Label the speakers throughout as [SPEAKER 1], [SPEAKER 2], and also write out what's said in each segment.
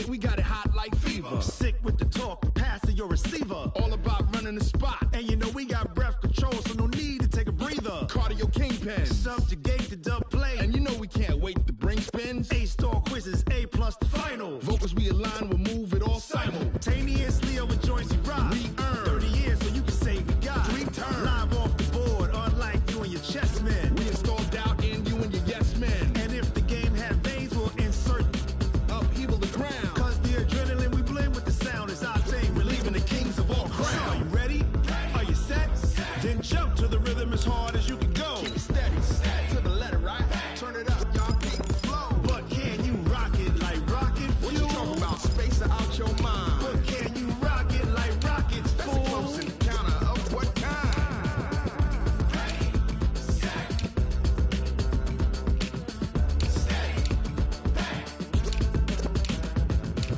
[SPEAKER 1] we got it hot like fever.
[SPEAKER 2] I'm sick with the talk, pass to your receiver.
[SPEAKER 1] All about running the spot.
[SPEAKER 2] And you know we got breath control, so no need to take a breather.
[SPEAKER 1] Cardio kingpin.
[SPEAKER 2] Subjugate the dub play.
[SPEAKER 1] And you know we can't wait to bring spins.
[SPEAKER 2] A-star quizzes, A+ the final.
[SPEAKER 1] Vocals we align, we'll move it all
[SPEAKER 2] simultaneously over joints we rock.
[SPEAKER 1] We earn
[SPEAKER 2] 30 years, so you can say we got
[SPEAKER 1] 3 turns.
[SPEAKER 2] Live off the board, unlike you and your chess men.
[SPEAKER 1] We install doubt in you and your yes men.
[SPEAKER 2] And if the game had veins, we'll insert
[SPEAKER 1] upheaval the ground.
[SPEAKER 2] Cause the adrenaline we blend with the sound is our thing, relieving the kings of all crowns. So are you ready? Are you set? Then jump to the rhythm as hard as you can go.
[SPEAKER 1] Keep it steady, to the letter, right? Turn it up, y'all keep the flow.
[SPEAKER 2] But can you rock it like rocket fuel?
[SPEAKER 1] What you talking about? Space out your mind.
[SPEAKER 2] But can you rock it like rockets,
[SPEAKER 1] That's
[SPEAKER 2] fool?
[SPEAKER 1] a close encounter of what kind?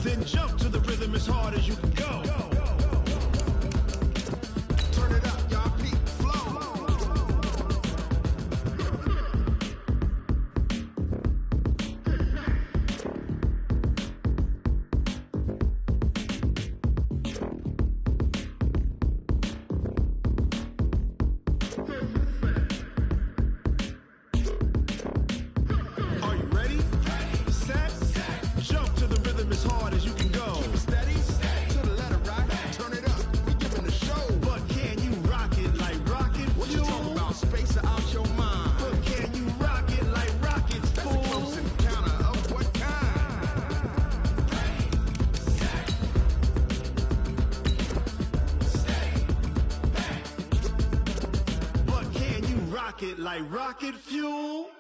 [SPEAKER 2] Then jump to the rhythm as hard as you can go.
[SPEAKER 1] Turn it up, y'all keep the flow.
[SPEAKER 2] Are you ready? Set? Jump to the rhythm as hard as you can go.
[SPEAKER 1] Keep it steady, to the letter, right? Turn it up, we giving the show.
[SPEAKER 2] But can you rock it like rocket
[SPEAKER 1] What you
[SPEAKER 2] fuel?
[SPEAKER 1] talking about? Space out your mind.
[SPEAKER 2] But can you rock it like rockets,
[SPEAKER 1] That's a
[SPEAKER 2] fool?
[SPEAKER 1] close encounter of what kind?
[SPEAKER 2] But can you rock it like rocket fuel?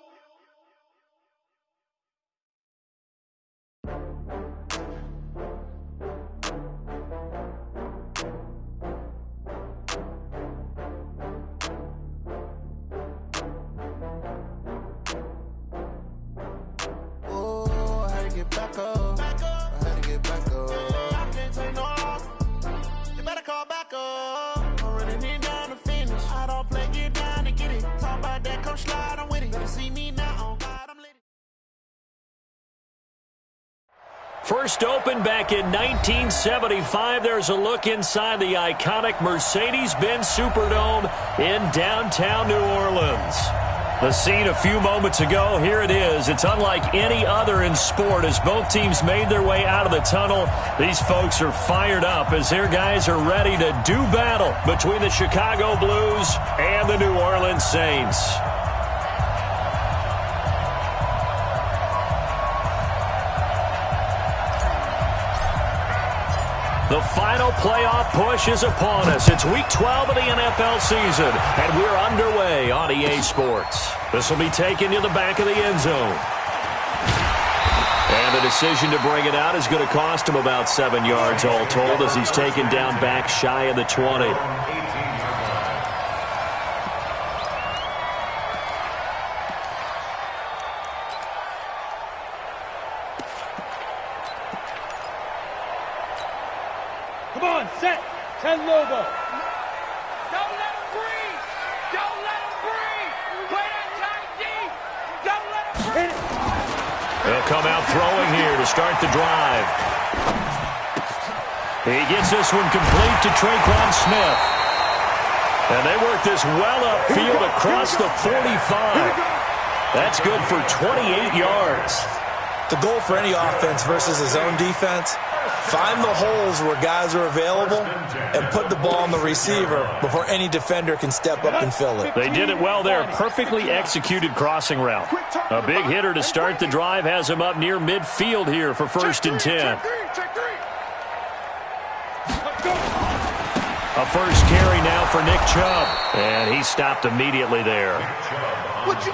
[SPEAKER 3] Oh, I had to get back up. I had to get back up. I can't take no loss. You better call back up. I'm running in down to finish. I don't play, get down and get it. Talk about that, come slide, I'm with it. Better see me now, on God, I'm lit.
[SPEAKER 4] First opened back in 1975. There's a look inside the iconic Mercedes-Benz Superdome in downtown New Orleans. The scene a few moments ago, here it is. It's unlike any other in sport as both teams made their way out of the tunnel. These folks are fired up as their guys are ready to do battle between the Chicago Blues and the New Orleans Saints. The final playoff push is upon us. It's Week 12 of the NFL season, and we're underway on EA Sports. This will be taken to the back of the end zone. And the decision to bring it out is going to cost him about 7 yards all told as he's taken down back shy of the 20.
[SPEAKER 5] Come on, set. 10 logo. Don't let him breathe. Don't let him breathe. Play that tight deep. Don't let him breathe.
[SPEAKER 4] They'll come out throwing here to start the drive. He gets this one complete to Traquan Smith. And they work this well upfield across the 45. That's good for 28 yards.
[SPEAKER 6] The goal for any offense versus his own defense, find the holes where guys are available and put the ball on the receiver before any defender can step up and fill it.
[SPEAKER 4] They did it well there. Perfectly executed crossing route. A big hitter to start the drive has him up near midfield here for 1st and 10. A first carry now for Nick Chubb. And he stopped immediately there.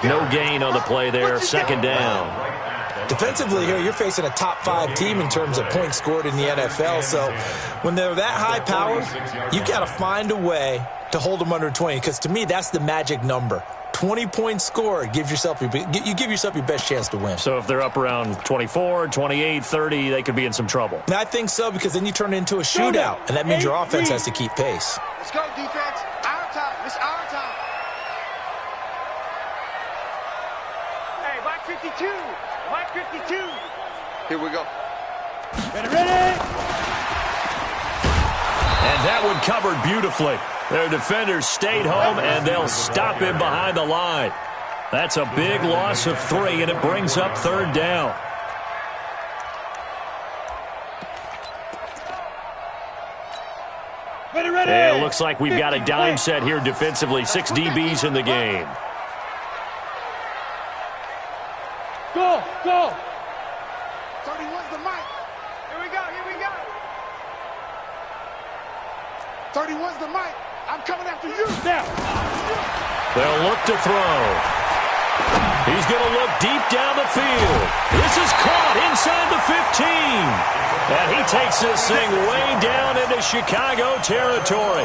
[SPEAKER 4] No gain on the play there. 2nd down.
[SPEAKER 6] Defensively here, you're facing a top 5 team in terms of points scored in the NFL. So when they're that high powered, you've got to find a way to hold them under 20. Because to me, that's the magic number. 20 points scored, you give yourself your best chance to win.
[SPEAKER 4] So if they're up around 24, 28, 30, they could be in some trouble.
[SPEAKER 6] And I think so, because then you turn it into a shootout, and that means your offense has to keep pace.
[SPEAKER 5] Let's go, defense. Our time. It's our time. Hey, Mike 52. Mike 52.
[SPEAKER 1] Here we go.
[SPEAKER 5] Ready.
[SPEAKER 4] And that one covered beautifully. Their defenders stayed home, and they'll stop him behind the line. That's a big loss of 3, and it brings up 3rd down.
[SPEAKER 5] Ready.
[SPEAKER 4] It looks like we've got a dime set here defensively. 6 DBs in the game.
[SPEAKER 5] Go.
[SPEAKER 1] 31's the mic.
[SPEAKER 5] Here we go.
[SPEAKER 1] 31's the mic. I'm coming after you.
[SPEAKER 5] Now.
[SPEAKER 4] They'll look to throw. He's going to look deep down the field. This is caught inside the 15. And he takes this thing way down into Chicago territory.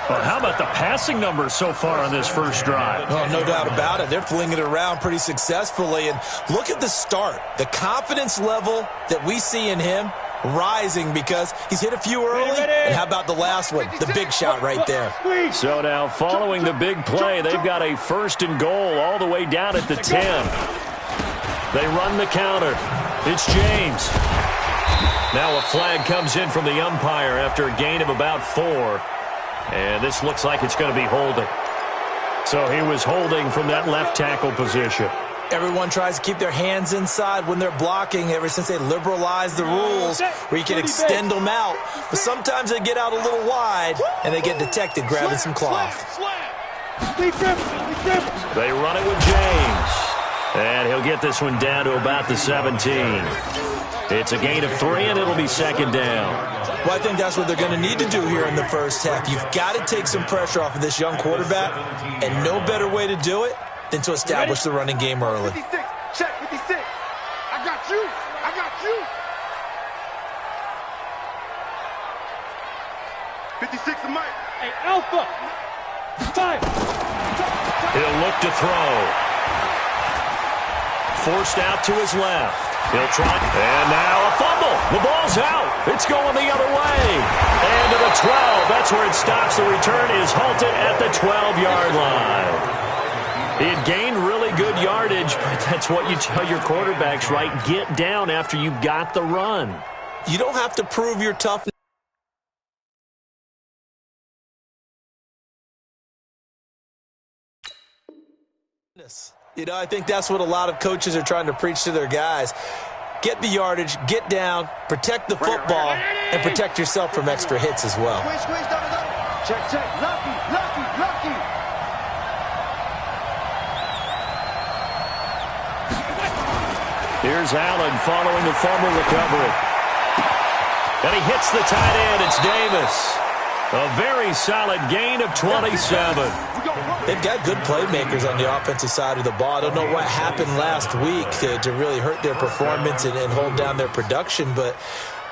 [SPEAKER 4] Well, how about the passing numbers so far on this first drive?
[SPEAKER 6] Oh, no doubt about it. They're flinging it around pretty successfully. And look at the start. The confidence level that we see in him rising because he's hit a few early. And how about the last one? The big shot right there.
[SPEAKER 4] So now following the big play, they've got a 1st and goal all the way down at the 10. They run the counter. It's James. Now a flag comes in from the umpire after a gain of about 4. And this looks like it's going to be holding. So he was holding from that left tackle position.
[SPEAKER 6] Everyone tries to keep their hands inside when they're blocking ever since they liberalized the rules where you can extend them out. But sometimes they get out a little wide and they get detected grabbing some cloth.
[SPEAKER 5] They
[SPEAKER 4] run it with James. And he'll get this one down to about the 17. It's a gain of 3, and it'll be 2nd down.
[SPEAKER 6] Well, I think that's what they're going to need to do here in the first half. You've got to take some pressure off of this young quarterback, and no better way to do it than to establish the running game early.
[SPEAKER 1] 56. Check 56. I got you. 56 the mic.
[SPEAKER 5] Hey, Alpha. 5.
[SPEAKER 4] He'll look to throw. Forced out to his left. He'll try. And now a fumble. The ball's out. It's going the other way. And to the 12. That's where it stops. The return is halted at the 12-yard line. He had gained really good yardage, but that's what you tell your quarterbacks, right? Get down after you got the run.
[SPEAKER 6] You don't have to prove your toughness. You know, I think that's what a lot of coaches are trying to preach to their guys. Get the yardage, get down, protect the football, and protect yourself from extra hits as well.
[SPEAKER 1] Squeeze, double. Check. Lucky.
[SPEAKER 4] Here's Allen following the fumble recovery. And he hits the tight end. It's Davis. A very solid gain of 27.
[SPEAKER 6] They've got good playmakers on the offensive side of the ball. I don't know what happened last week to really hurt their performance and hold down their production, but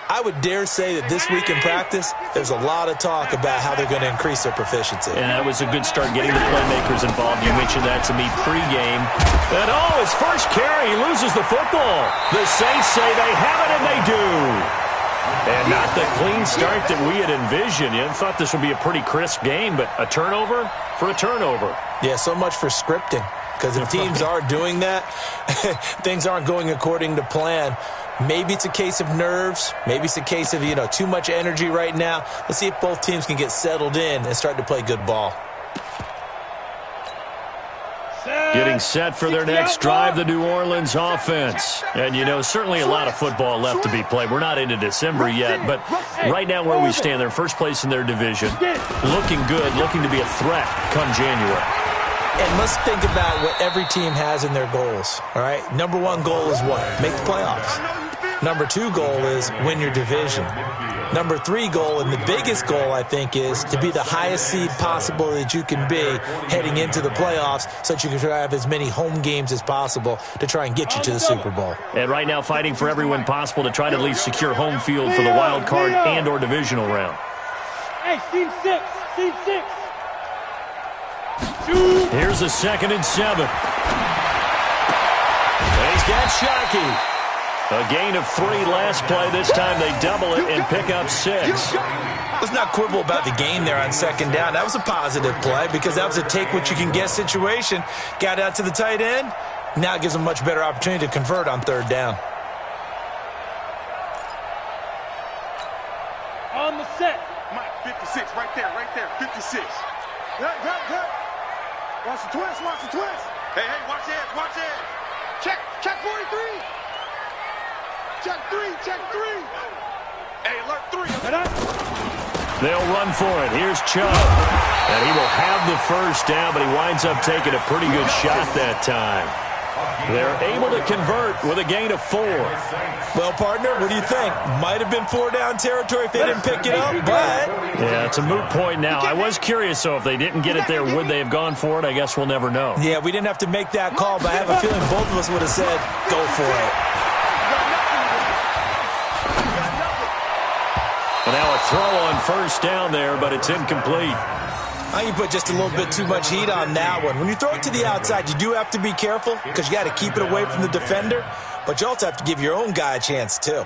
[SPEAKER 6] I would dare say that this week in practice, there's a lot of talk about how they're going to increase their proficiency.
[SPEAKER 4] And that was a good start getting the playmakers involved. You mentioned that to me pregame. And his first carry, he loses the football. The Saints say they have it, and they do. And not the clean start that we had envisioned. You thought this would be a pretty crisp game, but a turnover for a turnover.
[SPEAKER 6] Yeah, so much for scripting. Because if teams are doing that, things aren't going according to plan. Maybe it's a case of nerves. Maybe it's a case of, too much energy right now. Let's see if both teams can get settled in and start to play good ball.
[SPEAKER 4] Getting set for their next drive, the New Orleans offense. And, certainly a lot of football left to be played. We're not into December yet, but right now where we stand, they're first place in their division. Looking good, looking to be a threat come January.
[SPEAKER 6] And let's think about what every team has in their goals, all right? Number 1 goal is what? Make the playoffs. Number 2 goal is win your division. Number 3 goal, and the biggest goal, I think, is to be the highest seed possible that you can be heading into the playoffs so that you can try to have as many home games as possible to try and get you to the Super Bowl.
[SPEAKER 4] And right now fighting for everyone possible to try to at least secure home field for the wild card and or divisional round.
[SPEAKER 5] Hey, Team 6.
[SPEAKER 4] Here's a 2nd and 7. And he's got Shockey. A gain of 3 last play. This time they double it and pick up 6.
[SPEAKER 6] Let's not quibble about the gain there on 2nd down. That was a positive play because that was a take-what-you-can-get situation. Got out to the tight end. Now it gives them a much better opportunity to convert on 3rd down.
[SPEAKER 5] On the set.
[SPEAKER 2] Mike, 56, right there, 56.
[SPEAKER 3] Watch the twist, watch the twist.
[SPEAKER 2] Hey, watch it.
[SPEAKER 3] Check 43. Check three.
[SPEAKER 2] Hey, alert 3.
[SPEAKER 4] They'll run for it. Here's Chubb. And he will have the first down, but he winds up taking a pretty good shot that time. They're able to convert with a gain of 4.
[SPEAKER 6] Well, partner, what do you think? Might have been 4-down territory if they didn't pick it up, but...
[SPEAKER 4] Yeah, it's a moot point now. I was curious, though, if they didn't get it there, would they have gone for it? I guess we'll never know.
[SPEAKER 6] Yeah, we didn't have to make that call, but I have a feeling both of us would have said, go for it.
[SPEAKER 4] And now a throw on first down there, but it's incomplete.
[SPEAKER 6] I think you put just a little bit too much heat on that one. When you throw it to the outside, you do have to be careful because you got to keep it away from the defender, but you also have to give your own guy a chance, too.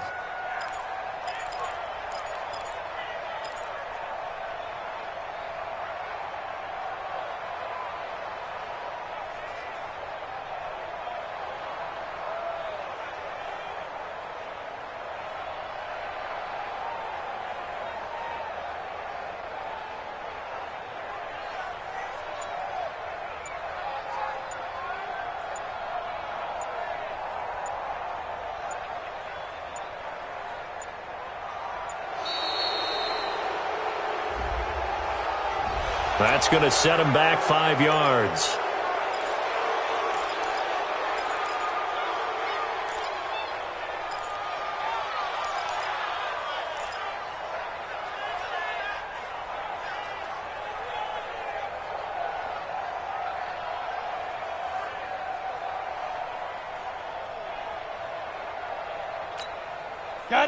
[SPEAKER 4] That's going to set him back 5 yards.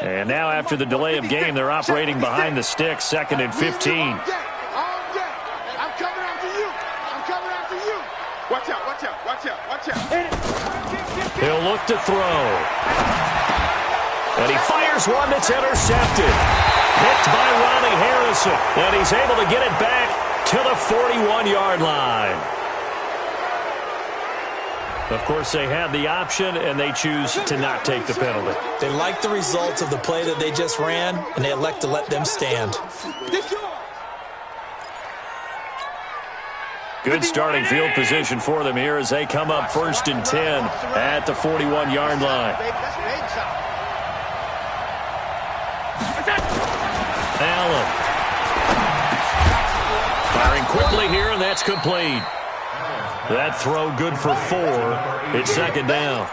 [SPEAKER 4] And now after the delay of game, they're operating behind the sticks, 2nd and 15.
[SPEAKER 2] Watch out.
[SPEAKER 4] He'll look to throw. And he fires one that's intercepted. Picked by Ronnie Harrison. And he's able to get it back to the 41-yard line. Of course, they had the option, and they choose to not take the penalty.
[SPEAKER 6] They like the results of the play that they just ran, and they elect to let them stand.
[SPEAKER 4] Good starting field position for them here as they come up 1st and 10 at the 41-yard line. Allen. Firing quickly here, and that's complete. That throw good for 4. It's 2nd down.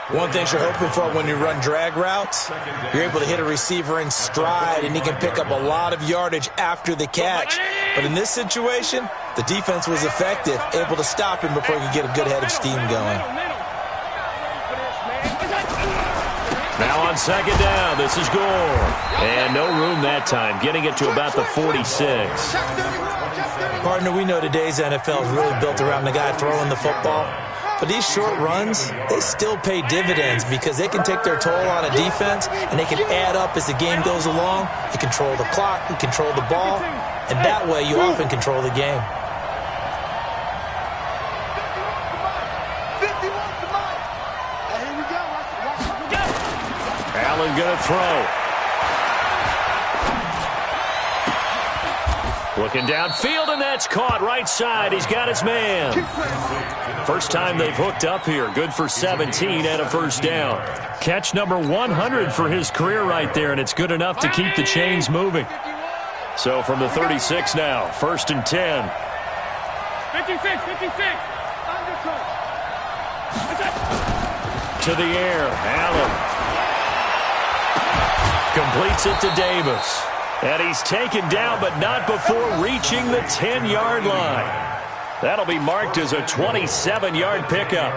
[SPEAKER 6] One thing you're hoping for when you run drag routes, you're able to hit a receiver in stride, and he can pick up a lot of yardage after the catch. But in this situation, the defense was effective, able to stop him before he could get a good head of steam going.
[SPEAKER 4] Now on 2nd down, this is Gore. And no room that time, getting it to about the 46.
[SPEAKER 6] Partner, we know today's NFL is really built around the guy throwing the football. But these short runs, they still pay dividends because they can take their toll on a defense and they can add up as the game goes along. You control the clock, you control the ball, and that way you often control the game.
[SPEAKER 4] Allen going to throw. Looking downfield, and that's caught right side. He's got his man. First time they've hooked up here. Good for 17 and a first down. Catch number 100 for his career right there, and it's good enough to keep the chains moving. So from the 36 now, 1st and 10.
[SPEAKER 5] 56.
[SPEAKER 4] To the air, Allen. Completes it to Davis. And he's taken down, but not before reaching the 10-yard line. That'll be marked as a 27-yard pickup.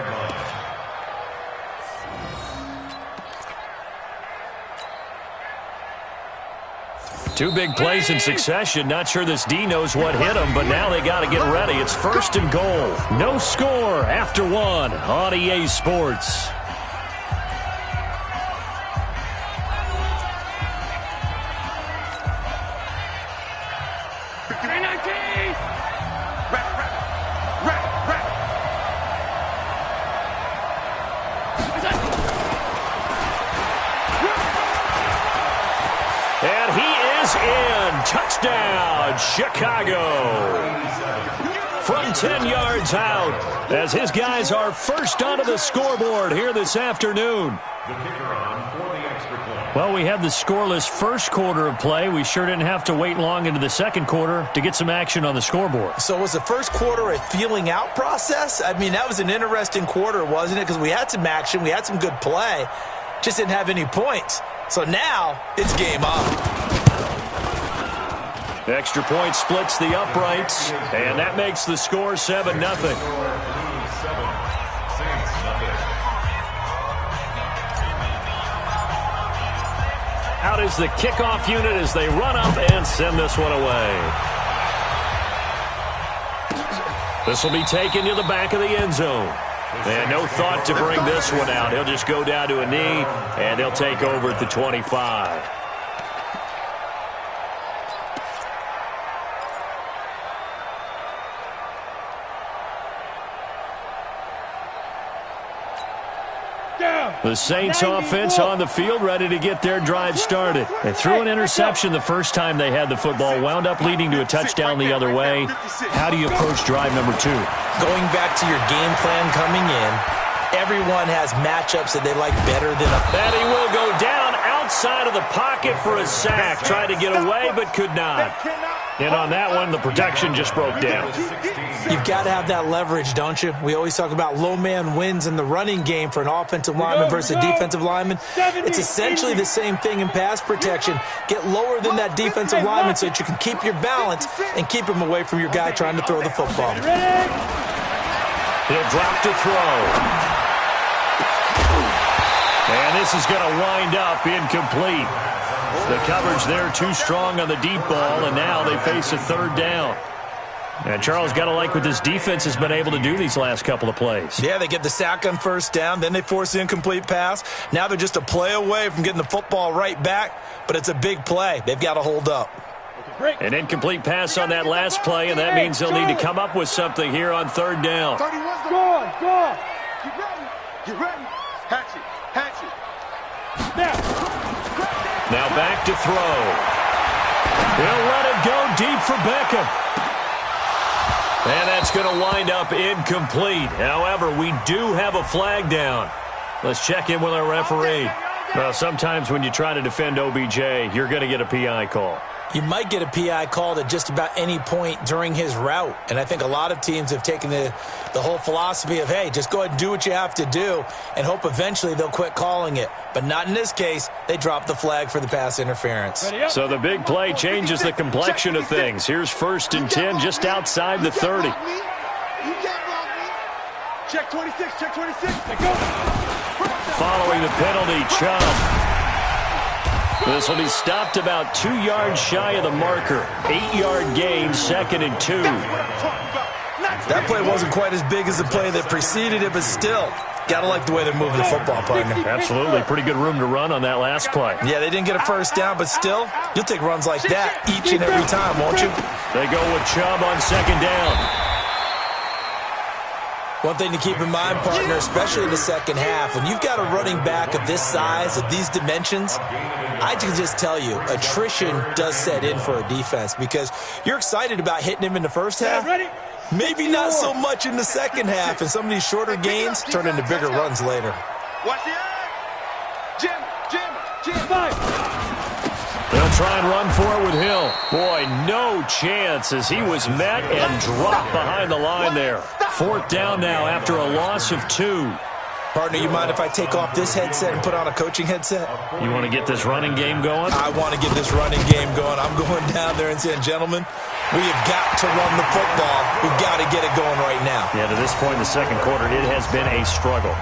[SPEAKER 4] Two big plays in succession. Not sure this D knows what hit him, but now they got to get ready. It's 1st and goal. No score after 1 on EA Sports. And he is is in. Touchdown, Chicago. From 10 yards out, as his guys are first onto the scoreboard here this afternoon. Well, we had the scoreless first quarter of play. We sure didn't have to wait long into the second quarter to get some action on the scoreboard.
[SPEAKER 6] So was the first quarter a feeling out process? I mean, that was an interesting quarter, wasn't it? Because we had some action, we had some good play, just didn't have any points. So now it's game on.
[SPEAKER 4] The extra point splits the uprights, and that makes the score 7-0. Out is the kickoff unit as they run up and send this one away. This will be taken to the back of the end zone. And no thought to bring this one out. He'll just go down to a knee, and they'll take over at the 25. The Saints offense on the field, ready to get their drive started. They threw an interception the first time they had the football, wound up leading to a touchdown the other way. How do you approach drive number 2?
[SPEAKER 6] Going back to your game plan coming in, everyone has matchups that they like better than others.
[SPEAKER 4] And he will go down outside of the pocket for a sack. Tried to get away, but could not. And on that one, the protection just broke down.
[SPEAKER 6] You've got to have that leverage, don't you? We always talk about low man wins in the running game for an offensive lineman versus a defensive lineman. It's essentially the same thing in pass protection. Get lower than that defensive lineman so that you can keep your balance and keep him away from your guy trying to throw the football.
[SPEAKER 4] He'll drop to throw. And this is going to wind up incomplete. The coverage there too strong on the deep ball, and now they face a third down. And Charles, got to like what this defense has been able to do these last couple of plays.
[SPEAKER 6] Yeah, they get the sack on first down, then they force the incomplete pass. Now they're just a play away from getting the football right back, but it's a big play. They've got to hold up.
[SPEAKER 4] An incomplete pass on that last play, and that means they'll need to come up with something here on third down.
[SPEAKER 5] Go on. Get ready. Hatch it.
[SPEAKER 4] Now back to throw. He'll let it go deep for Beckham. And that's going to wind up incomplete. However, we do have a flag down. Let's check in with our referee. Well, sometimes when you try to defend OBJ, you're going to get a PI call.
[SPEAKER 6] You might get a PI called at just about any point during his route. And I think a lot of teams have taken the whole philosophy of, hey, just go ahead and do what you have to do and hope eventually they'll quit calling it. But not in this case. They dropped the flag for the pass interference.
[SPEAKER 4] So the big play changes the complexion of things. Here's 1st and 10 just outside the 30.
[SPEAKER 5] Check 26.
[SPEAKER 4] Following the penalty, Chubb. This will be stopped about 2 yards shy of the marker. 8-yard gain, 2nd and 2.
[SPEAKER 6] That play wasn't quite as big as the play that preceded it, but still, got to like the way they're moving the football, partner.
[SPEAKER 4] Absolutely. Pretty good room to run on that last play.
[SPEAKER 6] Yeah, they didn't get a first down, but still, you'll take runs like that each and every time, won't you?
[SPEAKER 4] They go with Chubb on 2nd down.
[SPEAKER 6] One thing to keep in mind, partner, especially in the second half, when you've got a running back of this size, of these dimensions, I can just tell you, attrition does set in for a defense because you're excited about hitting him in the first half. Maybe not so much in the second half, and some of these shorter gains turn into bigger runs later.
[SPEAKER 5] Watch the Jim.
[SPEAKER 4] They'll try and run for it with Hill. Boy, no chance as he was met and dropped behind the line there. 4th down now after a loss of 2.
[SPEAKER 6] Partner, you mind if I take off this headset and put on a coaching headset?
[SPEAKER 4] You want to get this running game going?
[SPEAKER 6] I want to get this running game going. I'm going down there and saying, gentlemen, we have got to run the football. We've got to get it going right now.
[SPEAKER 4] Yeah, to this point in the second quarter, it has been a struggle.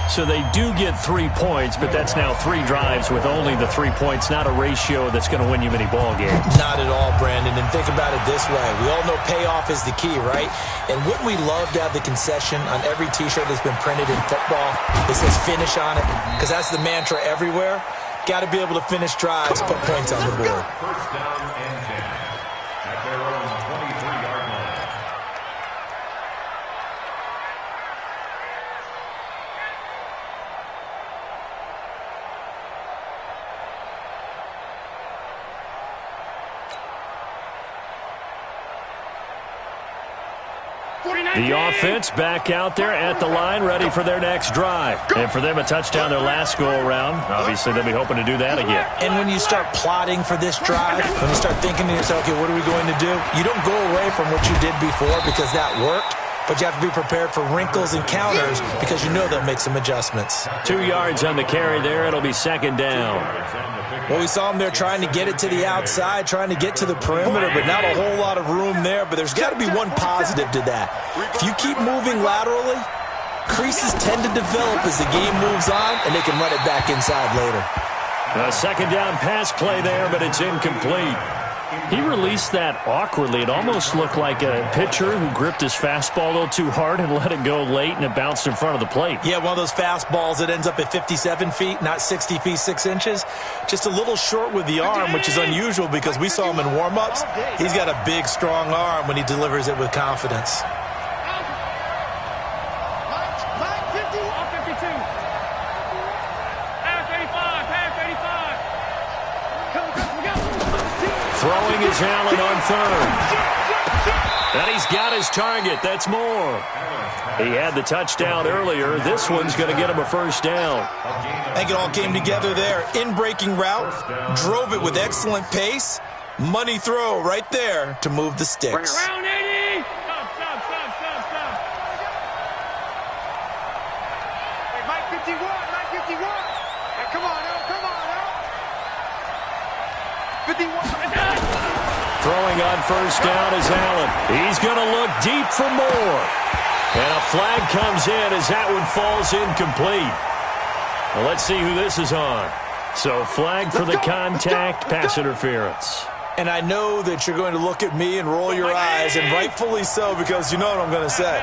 [SPEAKER 4] So they do get 3 points, but that's now 3 drives with only the 3 points, not a ratio that's going to win you many ball games.
[SPEAKER 6] Not at all, Brandon. And think about it this way. We all know payoff is the key, right? And wouldn't we love to have the concession on every T-shirt that's been printed in football that says finish on it? Because that's the mantra everywhere. Got to be able to finish drives, put points on the board.
[SPEAKER 7] First down and 10 at their own 23-yard line.
[SPEAKER 4] The offense back out there at the line, ready for their next drive. And for them, a touchdown their last go-around. Obviously, they'll be hoping to do that again.
[SPEAKER 6] And when you start plotting for this drive, when you start thinking to yourself, okay, what are we going to do? You don't go away from what you did before because that worked, but you have to be prepared for wrinkles and counters because you know they'll make some adjustments.
[SPEAKER 4] 2 yards on the carry there. It'll be second down.
[SPEAKER 6] Well, we saw them there trying to get it to the outside, trying to get to the perimeter, but not a whole lot of room there. But there's got to be one positive to that. If you keep moving laterally, creases tend to develop as the game moves on, and they can run it back inside later.
[SPEAKER 4] A second down pass play there, but it's incomplete. He released that awkwardly. It almost looked like a pitcher who gripped his fastball a little too hard and let it go late, and it bounced in front of the plate.
[SPEAKER 6] Yeah, one of those fastballs that ends up at 57 feet, not 60 feet, 6 inches. Just a little short with the arm, which is unusual because we saw him in warm-ups. He's got a big, strong arm when he delivers it with confidence.
[SPEAKER 4] Throwing is Allen on third. And he's got his target. That's more. He had the touchdown earlier. This one's going to get him a first down.
[SPEAKER 6] I think it all came together there. In-breaking route, drove it with excellent pace. Money throw right there to move the sticks.
[SPEAKER 5] Round 80. Stop. Hey, Mike 51. Hey, come on, now. 51.
[SPEAKER 4] Throwing on first down is Allen. He's going to look deep for more. And a flag comes in as that one falls incomplete. Well, let's see who this is on. So flag for the contact, pass interference.
[SPEAKER 6] And I know that you're going to look at me and roll your eyes, and rightfully so, because you know what I'm going to say.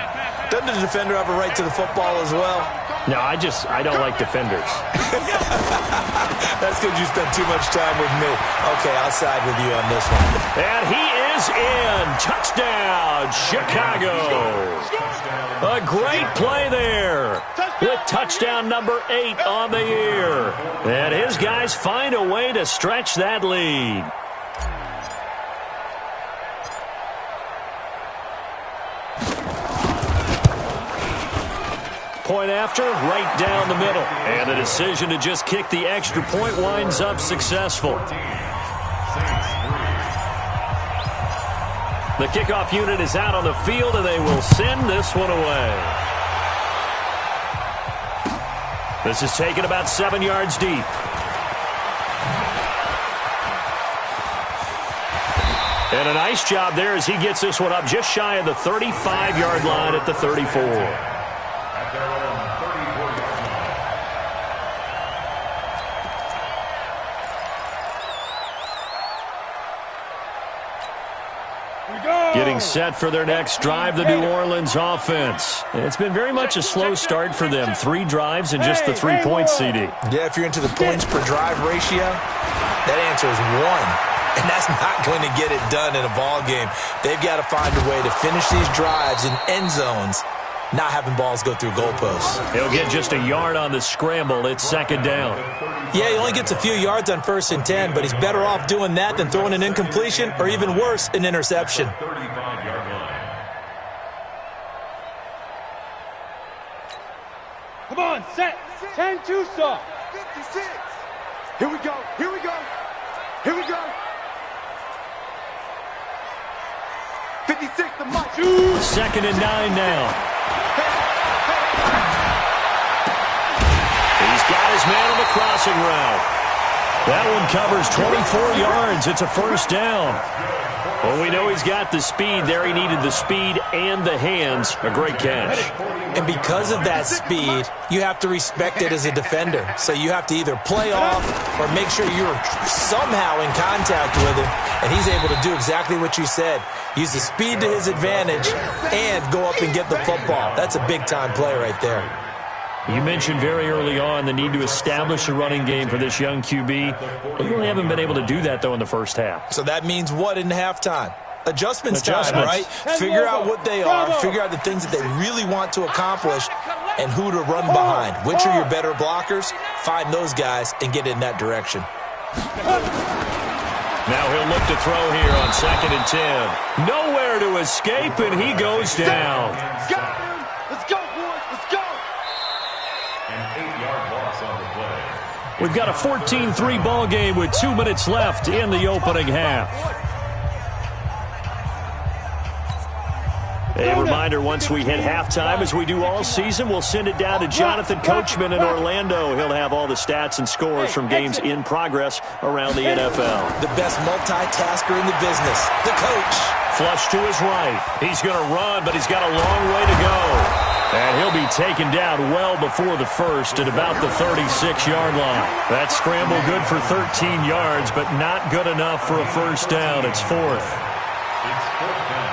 [SPEAKER 6] Doesn't the defender have a right to the football as well?
[SPEAKER 4] No, I don't like defenders.
[SPEAKER 6] That's because you spent too much time with me. Okay, I'll side with you on this one.
[SPEAKER 4] And he is in. Touchdown, Chicago. A great play there with touchdown number 8 on the year. And his guys find a way to stretch that lead. Point after, right down the middle. And the decision to just kick the extra point winds up successful. The kickoff unit is out on the field, and they will send this one away. This is taken about 7 yards deep. And a nice job there as he gets this one up just shy of the 35-yard line at the 34. Getting set for their next drive, the New Orleans offense. It's been very much a slow start for them. 3 drives and just the 3 points, CD.
[SPEAKER 6] Yeah, if you're into the points per drive ratio, that answer is 1. And that's not going to get it done in a ball game. They've got to find a way to finish these drives in end zones, not having balls go through goalposts.
[SPEAKER 4] He'll get just a yard on the scramble. It's second down.
[SPEAKER 6] Yeah, he only gets a few yards on 1st and 10, but he's better off doing that than throwing an incompletion or even worse, an interception.
[SPEAKER 5] Come on, set. 10-2 saw. 56. Here we go. 56 to Mike.
[SPEAKER 4] 2nd and 9 now. He's got his man on the crossing route. That one covers 24 yards. It's a first down. Well, we know he's got the speed there. He needed the speed and the hands. A great catch.
[SPEAKER 6] And because of that speed, you have to respect it as a defender. So you have to either play off or make sure you're somehow in contact with him. And he's able to do exactly what you said. Use the speed to his advantage and go up and get the football. That's a big-time play right there.
[SPEAKER 4] You mentioned very early on the need to establish a running game for this young QB. They really haven't been able to do that, though, in the first half.
[SPEAKER 6] So that means what in halftime? Adjustments time, right? Figure out what they are, figure out the things that they really want to accomplish, and who to run behind. Which are your better blockers? Find those guys and get in that direction.
[SPEAKER 4] Now he'll look to throw here on 2nd and 10. Nowhere to escape, and he goes down.
[SPEAKER 5] Got him. Let's go, boys. Let's go.
[SPEAKER 7] An 8-yard loss on the play.
[SPEAKER 4] We've got a 14-3 ball game with 2 minutes left in the opening half. A reminder, once we hit halftime, as we do all season, we'll send it down to Jonathan Coachman in Orlando. He'll have all the stats and scores from games in progress around the NFL.
[SPEAKER 6] The best multitasker in the business, the coach.
[SPEAKER 4] Flush to his right. He's going to run, but he's got a long way to go. And he'll be taken down well before the first at about the 36-yard line. That scramble good for 13 yards, but not good enough for a first down. It's 4th.
[SPEAKER 7] It's 4th down.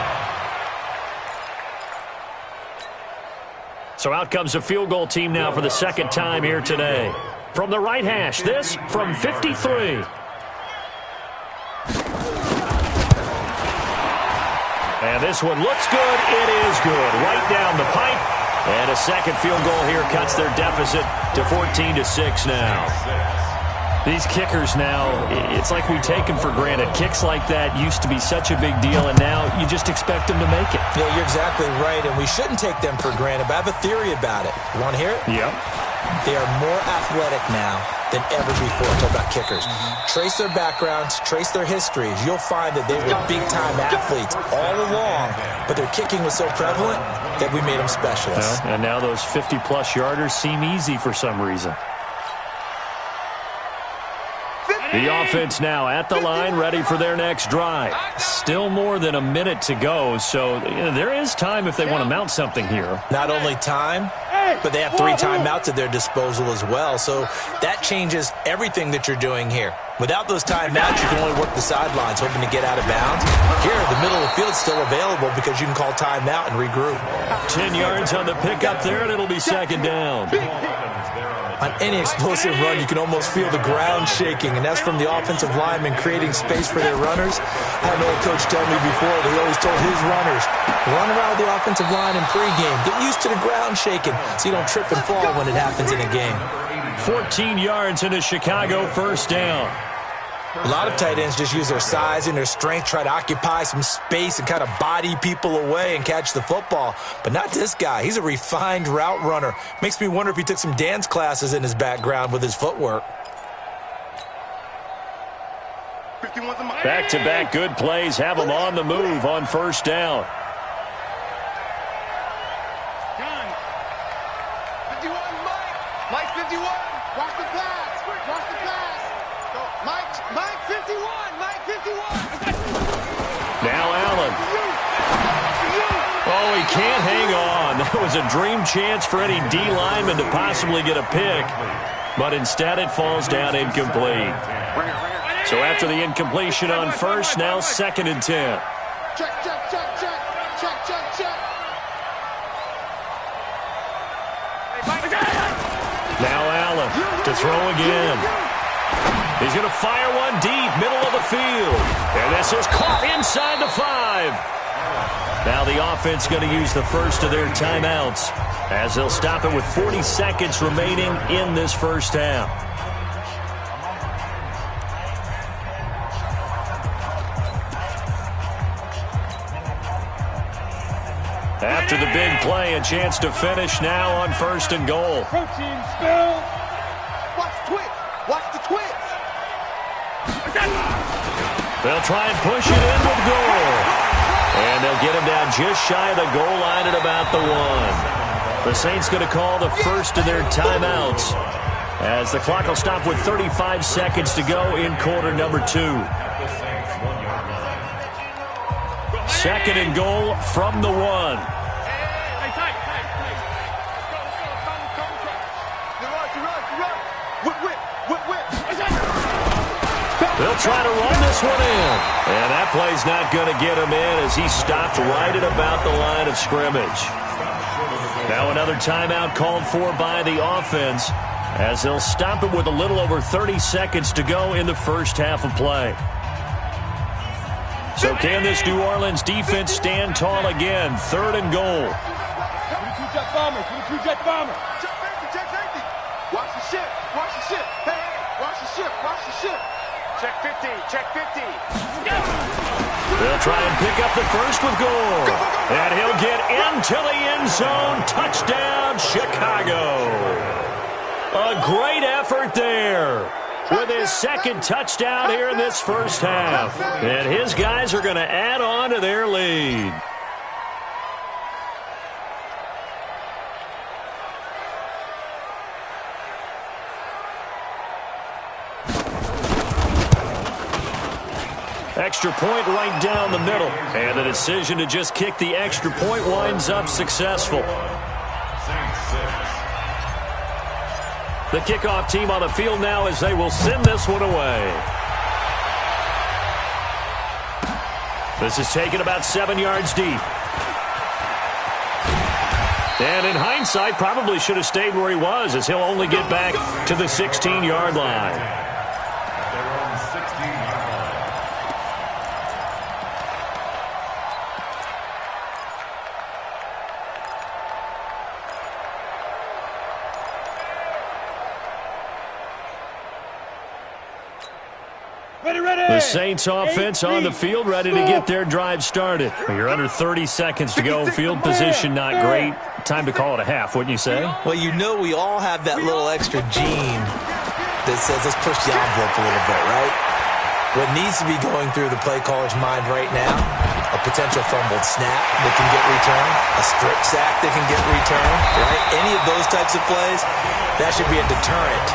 [SPEAKER 4] So out comes a field goal team now for the second time here today. From the right hash, this from 53. And this one looks good. It is good. Right down the pipe. And a second field goal here cuts their deficit to 14-6 now. These kickers now, it's like we take them for granted. Kicks like that used to be such a big deal, and now you just expect them to make it.
[SPEAKER 6] Yeah, you're exactly right, and we shouldn't take them for granted, but I have a theory about it. You want to hear it?
[SPEAKER 4] Yep.
[SPEAKER 6] They are more athletic now than ever before. Talk about kickers. Trace their backgrounds, trace their histories. You'll find that they were big-time athletes all along, but their kicking was so prevalent that we made them specialists.
[SPEAKER 4] And now those 50-plus yarders seem easy for some reason. The offense now at the line, ready for their next drive. Still more than a minute to go, so there is time if they want to mount something here.
[SPEAKER 6] Not only time, but they have 3 timeouts at their disposal as well, so that changes everything that you're doing here. Without those timeouts, you can only work the sidelines, hoping to get out of bounds. Here, the middle of the field is still available because you can call timeout and regroup. 10
[SPEAKER 4] yards on the pickup there, and it'll be second down.
[SPEAKER 6] On any explosive run, you can almost feel the ground shaking, and that's from the offensive linemen creating space for their runners. I had an old coach tell me before that he always told his runners, run around the offensive line in pregame. Get used to the ground shaking so you don't trip and fall when it happens in a game.
[SPEAKER 4] 14 yards into Chicago, first down.
[SPEAKER 6] A lot of tight ends just use their size and their strength, try to occupy some space and kind of body people away and catch the football. But not this guy. He's a refined route runner. Makes me wonder if he took some dance classes in his background with his footwork.
[SPEAKER 4] Back-to-back good plays have him on the move on first down.
[SPEAKER 5] 51, Mike 51. Watch the pass. Watch the pass. Mike 51. Mike 51.
[SPEAKER 4] Now Allen. Oh, he can't hang on. That was a dream chance for any D lineman to possibly get a pick, but instead it falls down incomplete. So after the incompletion on first, now 2nd and 10.
[SPEAKER 5] Check.
[SPEAKER 4] Now Allen to throw again. He's going to fire one deep, middle of the field. And this is caught inside the 5. Now the offense going to use the first of their timeouts as they'll stop it with 40 seconds remaining in this first half. After the big play, a chance to finish now on 1st and goal.
[SPEAKER 5] Protein spill. Watch the twitch. Watch the twitch.
[SPEAKER 4] They'll try and push it in with goal. And they'll get him down just shy of the goal line at about the 1. The Saints going to call the first of their timeouts as the clock will stop with 35 seconds to go in quarter number 2. 2nd and goal from the 1. They'll try to run this one in. And that play's not going to get him in as he stopped right at about the line of scrimmage. Now another timeout called for by the offense as they'll stop it with a little over 30 seconds to go in the first half of play. So can this New Orleans defense stand tall again? 3rd and goal.
[SPEAKER 5] 22 jet bombers. 22 jet bombers. Check safety. Watch the ship. Watch the ship. Hey, watch the ship. Watch the ship. Check 50. Check 50.
[SPEAKER 4] They'll try and pick up the first with Gore. And he'll get into the end zone. Touchdown, Chicago. A great effort there with his second touchdown here in this first half. And his guys are going to add on to their lead. Extra point right down the middle. And the decision to just kick the extra point winds up successful. The kickoff team on the field now as they will send this one away. This is taken about 7 yards deep. And in hindsight, probably should have stayed where he was, as he'll only get back to the 16-yard line. The Saints offense on the field, ready to get their drive started. You're under 30 seconds to go. Field position not great. Time to call it a half, wouldn't you say?
[SPEAKER 6] Well, you know we all have that little extra gene that says let's push the envelope a little bit, right? What needs to be going through the play caller's mind right now, a potential fumbled snap that can get returned, a strip sack that can get returned, right? Any of those types of plays, that should be a deterrent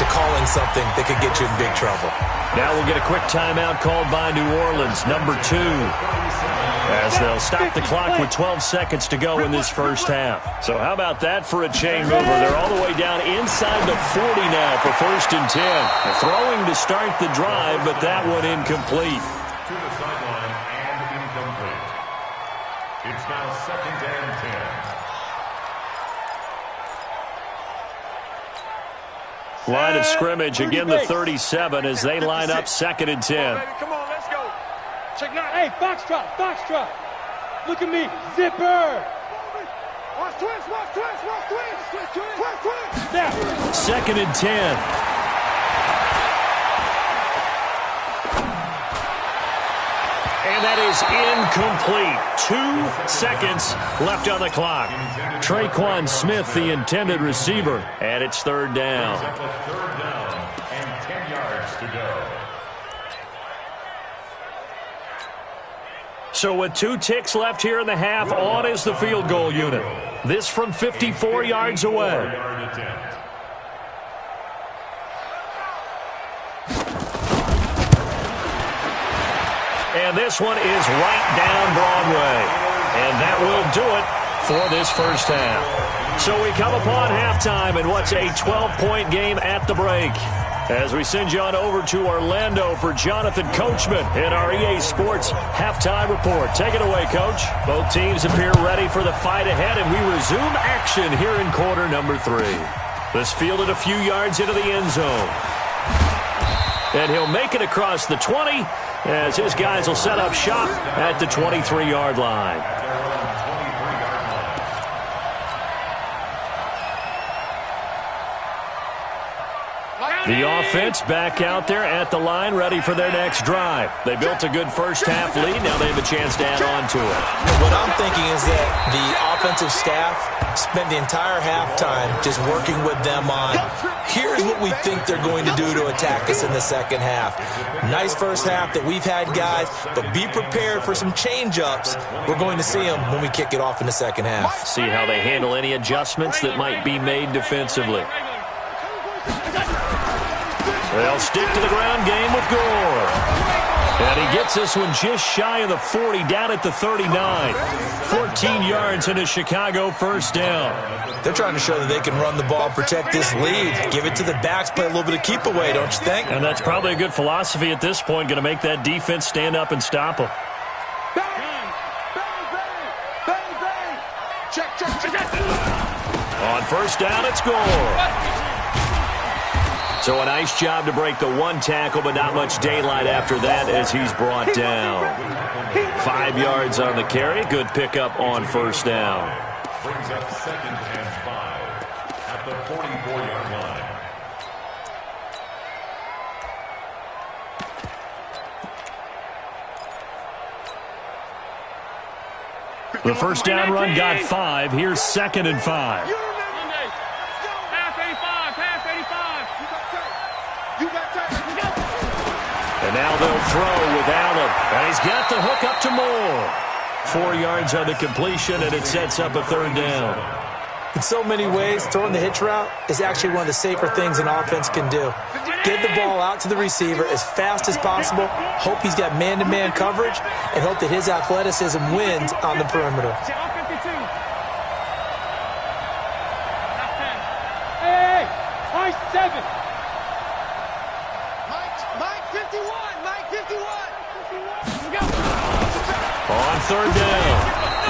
[SPEAKER 6] to calling something that could get you in big trouble.
[SPEAKER 4] Now we'll get a quick timeout called by New Orleans, number 2, as they'll stop the clock with 12 seconds to go in this first half. So how about that for a chain mover? They're all the way down inside the 40 now for 1st and 10. They're throwing to start the drive, but that one incomplete.
[SPEAKER 7] To the sideline and incomplete. It's now 2nd and 10.
[SPEAKER 4] Line of scrimmage, again the 37 as they line up 2nd and 10.
[SPEAKER 5] Come on, let's go. Check now. Hey, Foxtrot, Foxtrot. Look at me, zipper. Watch twist, watch twist, watch twist. Twist, twist. Now.
[SPEAKER 4] 2nd and 10. And that is incomplete. 2 seconds left on the clock. Traquan Smith, the intended receiver, and it's 3rd down.
[SPEAKER 7] 3rd down and 10 yards to go.
[SPEAKER 4] So with 2 ticks left here in the half, on is the field goal unit. This from 54 yards away. And this one is right down Broadway. And that will do it for this first half. So we come upon halftime in what's a 12-point game at the break. As we send you on over to Orlando for Jonathan Coachman in our EA Sports halftime report. Take it away, Coach. Both teams appear ready for the fight ahead, and we resume action here in quarter number 3. This fielded a few yards into the end zone. And he'll make it across the 20 as his guys will set up shop at the 23-yard line. The offense back out there at the line, ready for their next drive. They built a good first half lead. Now they have a chance to add on to it.
[SPEAKER 6] What I'm thinking is that the offensive staff spent the entire halftime just working with them on, here's what we think they're going to do to attack us in the second half. Nice first half that we've had, guys, but be prepared for some change-ups. We're going to see them when we kick it off in the second half.
[SPEAKER 4] See how they handle any adjustments that might be made defensively. They'll stick to the ground game with Gore. And he gets this one just shy of the 40, down at the 39. 14 yards and a Chicago first down.
[SPEAKER 6] They're trying to show that they can run the ball, protect this lead. Give it to the backs, play a little bit of keep away, don't you think?
[SPEAKER 4] And that's probably a good philosophy at this point, going to make that defense stand up and stop them. On first down, it's Gore. So a nice job to break the one tackle, but not much daylight after that as he's brought down. 5 yards on the carry. Good pickup on first down.
[SPEAKER 7] Brings up 2nd and 5 at the 44-yard line.
[SPEAKER 4] The first down run got 5. Here's 2nd and 5. And now they'll throw without him. And he's got the hook up to Moore. 4 yards on the completion, and it sets up a 3rd down.
[SPEAKER 6] In so many ways, throwing the hitch route is actually one of the safer things an offense can do. Get the ball out to the receiver as fast as possible, hope he's got man-to-man coverage, and hope that his athleticism wins on the perimeter.
[SPEAKER 5] Hey, Mike 7. Mike 51. Mike 51.
[SPEAKER 4] On 3rd down,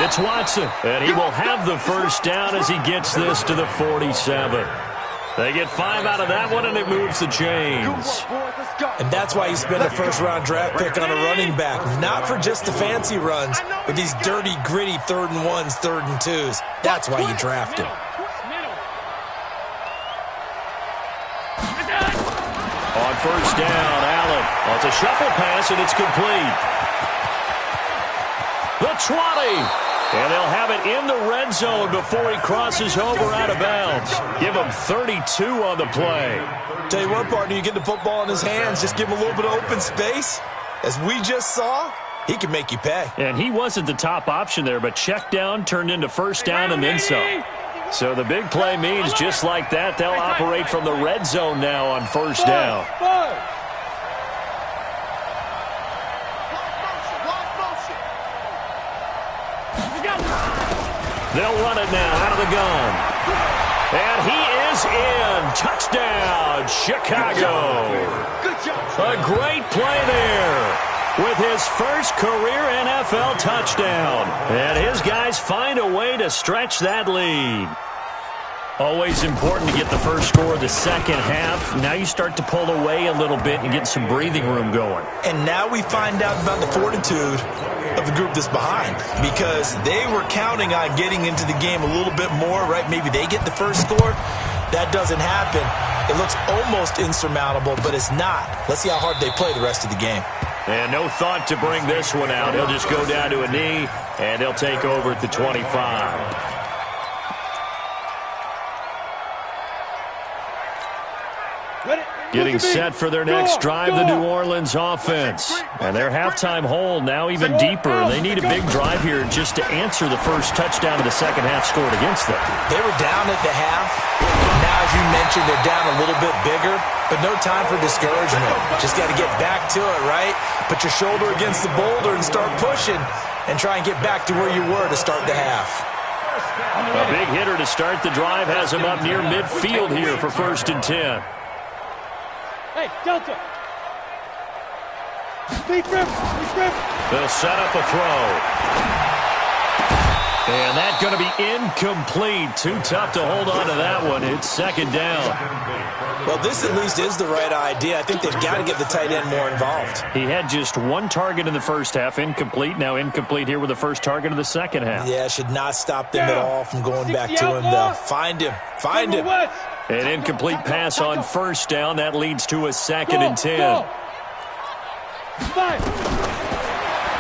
[SPEAKER 4] it's Watson, and he will have the first down as he gets this to the 47. They get 5 out of that one, and it moves the chains.
[SPEAKER 6] And that's why you spend a first-round draft pick on a running back, not for just the fancy runs, but these dirty, gritty 3rd and 1s, 3rd and 2s. That's why you draft him.
[SPEAKER 4] On 1st down, Allen. Well, it's a shuffle pass, and it's complete. The 20. And they'll have it in the red zone before he crosses over out of bounds. Give him 32 on the play.
[SPEAKER 6] Tell you what, partner, you get the football in his hands, just give him a little bit of open space. As we just saw, he can make you pay.
[SPEAKER 4] And he wasn't the top option there, but check down turned into 1st down and then some. So the big play means just like that, they'll operate from the red zone now on 1st down. They'll run it now out of the gun. And he is in. Touchdown, Chicago. A great play there with his first career NFL touchdown. And his guys find a way to stretch that lead. Always important to get the first score of the second half. Now you start to pull away a little bit and get some breathing room going.
[SPEAKER 6] And now we find out about the fortitude of the group that's behind, because they were counting on getting into the game a little bit more, right? Maybe they get the first score. That doesn't happen. It looks almost insurmountable, but it's not. Let's see how hard they play the rest of the game.
[SPEAKER 4] And no thought to bring this one out. He'll just go down to a knee, and he'll take over at the 25. Getting set for their next drive, the New Orleans offense. And their halftime hole now even deeper. They need a big drive here just to answer the first touchdown of the second half scored against them.
[SPEAKER 6] They were down at the half. Now, as you mentioned, they're down a little bit bigger, but no time for discouragement. Just got to get back to it, right? Put your shoulder against the boulder and start pushing and try and get back to where you were to start the half.
[SPEAKER 4] A big hitter to start the drive has him up near midfield here for 1st and 10.
[SPEAKER 5] Hey, Delta. Deep rip.
[SPEAKER 4] They'll set up a throw. And that's going to be incomplete. Too tough to hold on to that one. It's 2nd down.
[SPEAKER 6] Well, this at least is the right idea. I think they've got to get the tight end more involved.
[SPEAKER 4] He had just 1 target in the first half. Incomplete. Now incomplete here with the first target of the second half.
[SPEAKER 6] Yeah, should not stop them at all from going back to him, though. Find him.
[SPEAKER 4] An incomplete pass on 1st down. That leads to a 2nd and 10.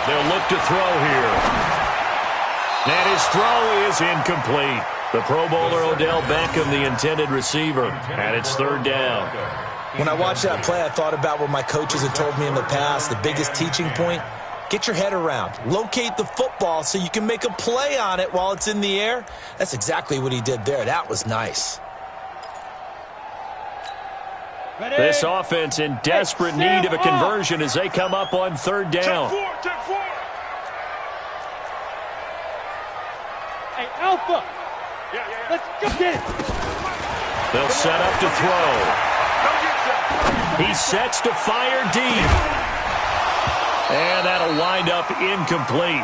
[SPEAKER 4] They'll look to throw here. And his throw is incomplete. The Pro Bowler Odell Beckham, the intended receiver. And it's 3rd down.
[SPEAKER 6] When I watched that play, I thought about what my coaches had told me in the past. The biggest teaching point, get your head around. Locate the football so you can make a play on it while it's in the air. That's exactly what he did there. That was nice.
[SPEAKER 4] This offense in desperate need of a conversion as they come up on 3rd down.
[SPEAKER 5] Hey, Alpha. Let's go get it.
[SPEAKER 4] They'll set up to throw. He sets to fire deep. And that'll wind up incomplete.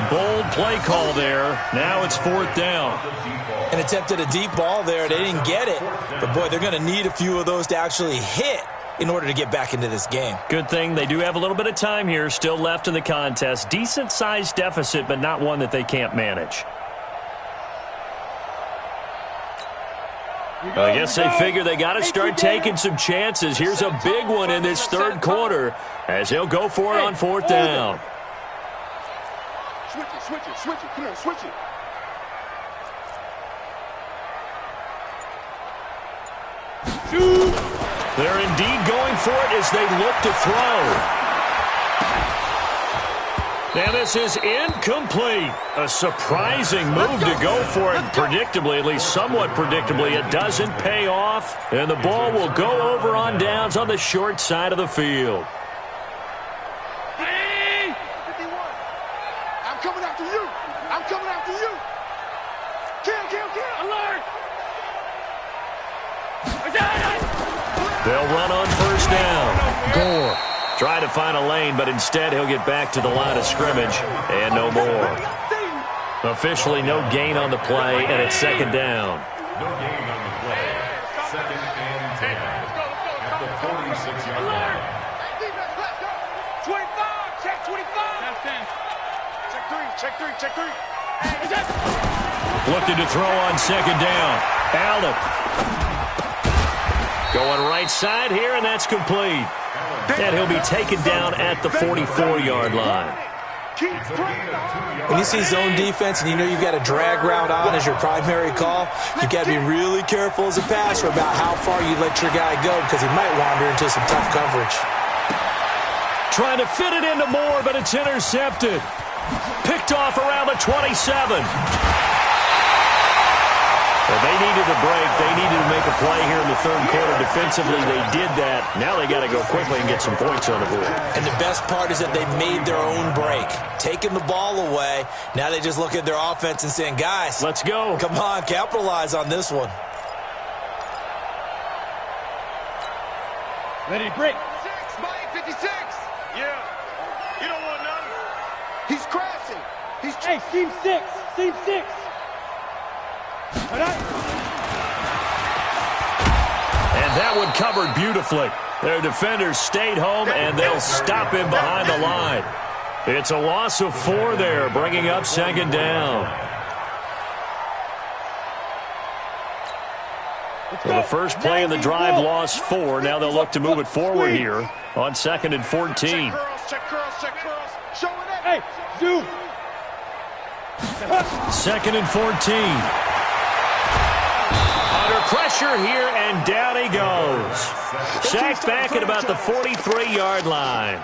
[SPEAKER 4] Bold play call there. Now it's 4th down.
[SPEAKER 6] An attempt at a deep ball there. They didn't get it. But, boy, they're going to need a few of those to actually hit in order to get back into this game.
[SPEAKER 4] Good thing they do have a little bit of time here still left in the contest. Decent-sized deficit, but not one that they can't manage. I guess they figure they got to start taking some chances. Here's a big one in this 3rd quarter as he'll go for it on 4th down.
[SPEAKER 1] Switch it. Come on, switch it.
[SPEAKER 4] They're indeed going for it as they look to throw. And this is incomplete. A surprising move to go for it. Predictably, at least somewhat predictably, it doesn't pay off. And the ball will go over on downs on the short side of the field.
[SPEAKER 1] I'm coming after you. Kill. Alert.
[SPEAKER 4] They'll run on first down. Gore tried to find a lane, but instead he'll get back to the line of scrimmage and no more. Officially no gain on the play, and it's second down.
[SPEAKER 7] No gain on the play. Second and 10 at the 46-yard line.
[SPEAKER 5] 25, check 25. That's 10. Check three.
[SPEAKER 4] Looking to throw on second down. Allen going right side here, and that's complete. And he'll be taken down at the 44-yard line.
[SPEAKER 6] When you see zone defense and you know you've got a drag route on as your primary call, you've got to be really careful as a passer about how far you let your guy go because he might wander into some tough coverage.
[SPEAKER 4] Trying to fit it into Moore, but it's intercepted. Picked off around the 27. Well, they needed a break. They needed to make a play here in the third quarter. Defensively, they did that. Now they got to go quickly and get some points on the board.
[SPEAKER 6] And the best part is that they made their own break. Taking the ball away, now they just look at their offense and saying, guys,
[SPEAKER 4] let's go.
[SPEAKER 6] Come on, capitalize on this one.
[SPEAKER 5] Ready to break.
[SPEAKER 1] 56. Yeah. You don't want none. He's crashing.
[SPEAKER 5] Hey, seam 6.
[SPEAKER 4] And that one covered beautifully. Their defenders stayed home, and they'll stop him behind the line. It's a loss of 4 there, bringing up second down. So the first play in the drive lost 4. Now they'll look to move it forward here on 2nd and 14.
[SPEAKER 1] Check curls. Showing it.
[SPEAKER 5] Hey, zoom.
[SPEAKER 4] 2nd and 14. Under pressure here, and down he goes. Sacked back at about the 43-yard line.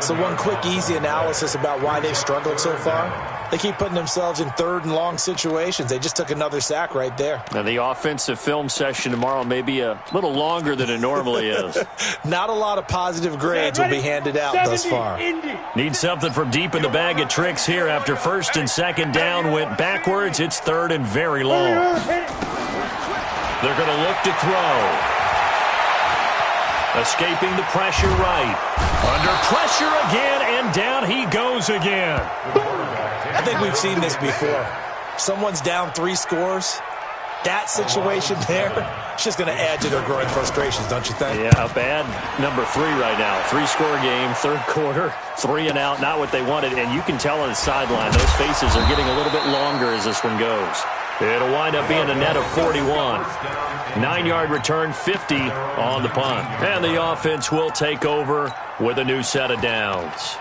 [SPEAKER 6] So one quick, easy analysis about why they've struggled so far. They keep putting themselves in third and long situations. They just took another sack right there.
[SPEAKER 4] Now, the offensive film session tomorrow may be a little longer than it normally is.
[SPEAKER 6] Not a lot of positive grades will be handed out thus far.
[SPEAKER 4] Need something from deep in the bag of tricks here after first and second down went backwards. It's third and very long. They're going to look to throw. Escaping the pressure right. Under pressure again, and down he goes again.
[SPEAKER 6] I think we've seen this before. Someone's down 3 scores. That situation there, it's just going to add to their growing frustrations, don't you think?
[SPEAKER 4] Yeah, a bad number 3 right now. 3-score game, third quarter, 3 and out, not what they wanted. And you can tell on the sideline, those faces are getting a little bit longer as this one goes. It'll wind up being a net of 41. 9-yard return, 50 on the punt. And the offense will take over with a new set of downs.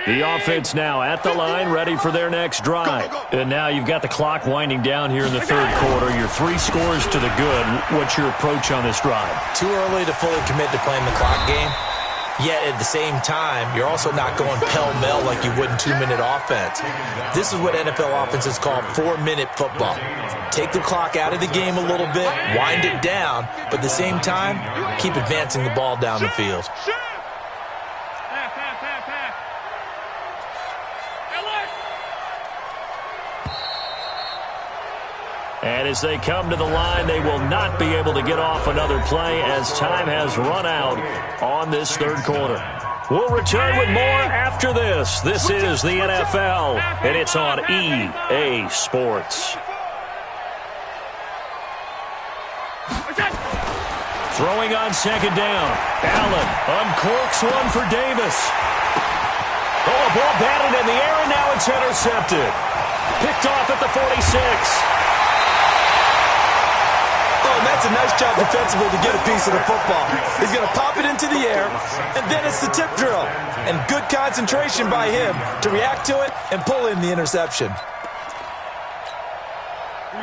[SPEAKER 4] The offense now at the line, ready for their next drive. And now you've got the clock winding down here in the third quarter. You're 3 scores to the good. What's your approach on this drive?
[SPEAKER 6] Too early to fully commit to playing the clock game. Yet at the same time, you're also not going pell-mell like you would in 2-minute offense. This is what NFL offenses call 4-minute football. Take the clock out of the game a little bit, wind it down, but at the same time, keep advancing the ball down the field.
[SPEAKER 4] And as they come to the line, they will not be able to get off another play as time has run out on this third quarter. We'll return with more after this. This is the NFL, and it's on EA Sports. Throwing on second down. Allen uncorks one for Davis. Oh, a ball batted in the air, and now it's intercepted. Picked off at the 46.
[SPEAKER 6] Oh, and that's a nice job defensively to get a piece of the football. He's going to pop it into the air, and then it's the tip drill. And good concentration by him to react to it and pull in the interception.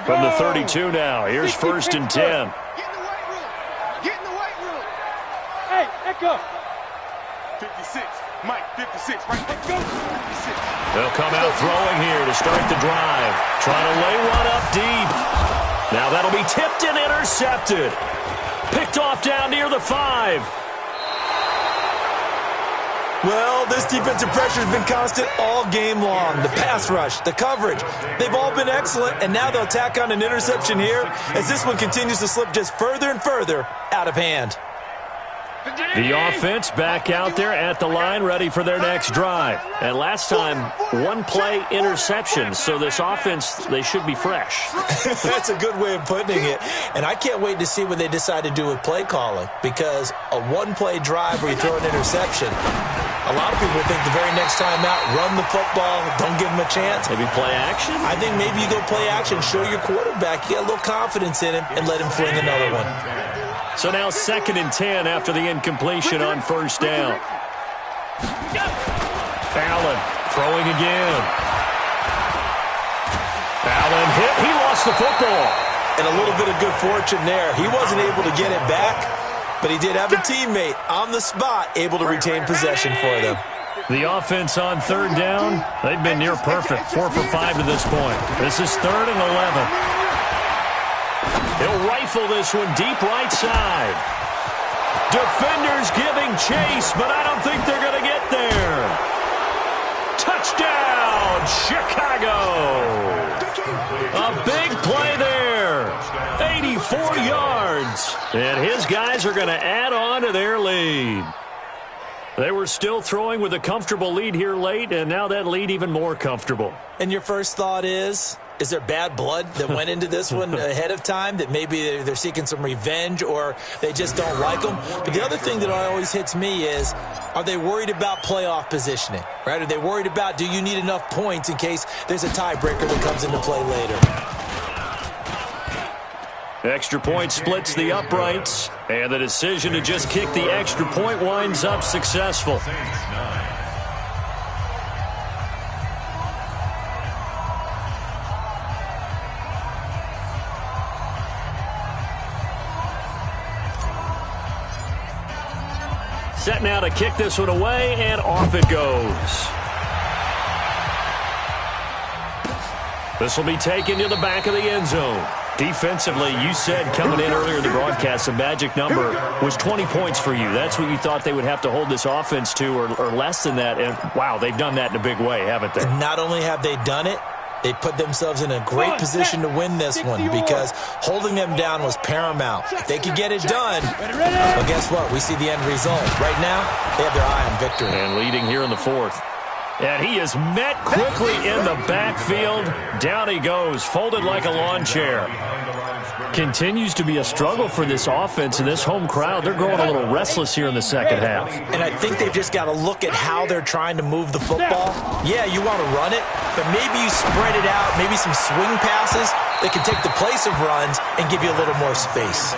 [SPEAKER 4] From the 32 now, here's 1st and 10.
[SPEAKER 5] Get in the weight room. Get in the weight room. Hey, Echo.
[SPEAKER 1] 56. Mike, 56. Right. Let's go. 56.
[SPEAKER 4] They'll come out throwing here to start the drive. Trying to lay one up deep. Now that'll be tipped and intercepted. Picked off down near the 5.
[SPEAKER 6] Well, this defensive pressure has been constant all game long. The pass rush, the coverage, they've all been excellent, and now they'll tack on an interception here as this one continues to slip just further and further out of hand.
[SPEAKER 4] The offense back out there at the line, ready for their next drive. And last time, one-play interception, so this offense, they should be fresh.
[SPEAKER 6] That's a good way of putting it. And I can't wait to see what they decide to do with play calling, because a one-play drive where you throw an interception, a lot of people think the very next time out, run the football, don't give him a chance.
[SPEAKER 4] Maybe play action?
[SPEAKER 6] I think maybe you go play action, show your quarterback, you get a little confidence in him, and let him fling another one.
[SPEAKER 4] So now 2nd and 10 after the incompletion on 1st down. Allen throwing again. Allen hit. He lost the football.
[SPEAKER 6] And a little bit of good fortune there. He wasn't able to get it back, but he did have a teammate on the spot able to retain possession for them.
[SPEAKER 4] The offense on 3rd down, they've been near perfect. 4 for 5 to this point. This is 3rd and 11. He'll rifle this one deep right side. Defenders giving chase, but I don't think they're going to get there. Touchdown, Chicago. A big play there. 84 yards. And his guys are going to add on to their lead. They were still throwing with a comfortable lead here late, and now that lead even more comfortable.
[SPEAKER 6] And your first thought is there bad blood that went into this one ahead of time, that maybe they're seeking some revenge or they just don't like them? But the other thing that always hits me is, are they worried about playoff positioning, right? Are they worried about, do you need enough points in case there's a tiebreaker that comes into play later?
[SPEAKER 4] Extra point splits the uprights, and the decision to just kick the extra point winds up successful. Set now to kick this one away, and off it goes. This will be taken to the back of the end zone. Defensively, you said coming in earlier in the broadcast, the magic number was 20 points for you. That's what you thought they would have to hold this offense to, or less than that. And, wow, they've done that in a big way, haven't they?
[SPEAKER 6] And not only have they done it, they put themselves in a great position to win this one, because holding them down was paramount. If they could get it done, well, guess what? We see the end result. Right now, they have their eye on victory.
[SPEAKER 4] And leading here in the 4th. And he is met quickly in the backfield. Down he goes, folded like a lawn chair. Continues to be a struggle for this offense and this home crowd. They're growing a little restless here in the second half.
[SPEAKER 6] And I think they've just got to look at how they're trying to move the football. Yeah, you want to run it, but maybe you spread it out, maybe some swing passes that can take the place of runs and give you a little more space.